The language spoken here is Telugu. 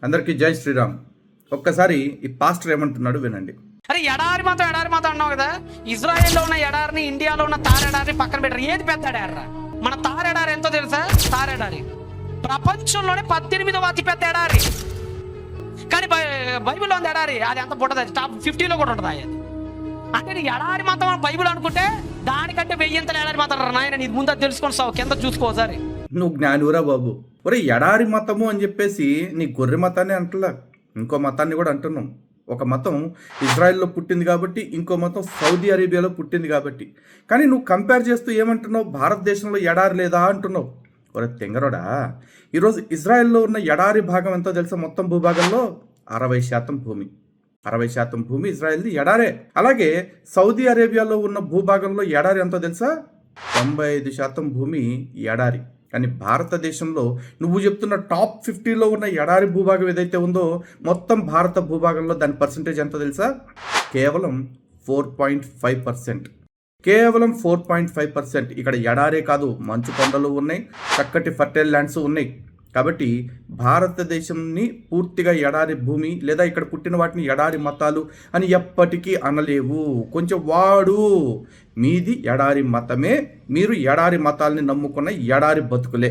అందరికీ జై శ్రీరామ్. ఒక్కసారి ఈ పాస్టర్ ఏమంటున్నాడు వినండి. అరే ఎడారి మాత్రం అన్నావు కదా. ఇజ్రాయెల్లో ఉన్న ఎడారిని, ఇండియాలో ఉన్న తారెడారిని పక్కన పెట్టరు. ఏది పెద్ద ఎడారా? మన తారెడారి ఎంతో తెలుసా? తారెడారి ప్రపంచంలోనే 18వ అతి పెద్ద ఎడారి. కానీ బైబిల్లో ఉంది ఎడారి, అది ఎంత పుట్టదు, అది టాప్ 50లో కూడా ఉంటుంది. అది అంటే నీ ఎడారి మాత్రం బైబిల్ అనుకుంటే దానికంటే 1000 ఎడారి మాత్రం నాయన. నీ ముందు తెలుసుకొని సావు, కింద చూసుకోసారి. నువ్వు జ్ఞానివురా బాబు. ఒరే ఎడారి మతము అని చెప్పేసి నీ గొర్రె మతాన్ని అంటలా, ఇంకో మతాన్ని కూడా అంటున్నాం. ఒక మతం ఇజ్రాయెల్లో పుట్టింది కాబట్టి, ఇంకో మతం సౌదీ అరేబియాలో పుట్టింది కాబట్టి. కానీ నువ్వు కంపేర్ చేస్తూ ఏమంటున్నావు? భారతదేశంలో ఎడారి లేదా అంటున్నావు. ఒరే తెంగరోడా, ఈరోజు ఇజ్రాయెల్లో ఉన్న ఎడారి భాగం ఎంతో తెలుసా? మొత్తం భూభాగంలో 60% భూమి. 60% భూమి ఇజ్రాయెల్ది ఎడారే. అలాగే సౌదీ అరేబియాలో ఉన్న భూభాగంలో ఎడారి ఎంతో తెలుసా? 95% భూమి ఎడారి. కానీ భారతదేశంలో నువ్వు చెప్తున్న టాప్ 50లో ఉన్న ఎడారి భూభాగం ఏదైతే ఉందో, మొత్తం భారత భూభాగంలో దాని పర్సంటేజ్ ఎంతో తెలుసా? కేవలం 4.5%. కేవలం 4.5%. ఇక్కడ ఎడారే కాదు, మంచు కొండలు ఉన్నాయి, చక్కటి ఫర్టైల్ ల్యాండ్స్ ఉన్నాయి. కాబట్టి భారతదేశంని పూర్తిగా ఎడారి భూమి లేదా ఇక్కడ పుట్టిన వాటిని ఎడారి మతాలు అని ఎప్పటికీ అనలేవు. కొంచెం వాడు మీది ఎడారి మతమే, మీరు ఎడారి మతాల్ని నమ్ముకున్న ఎడారి బతుకులే.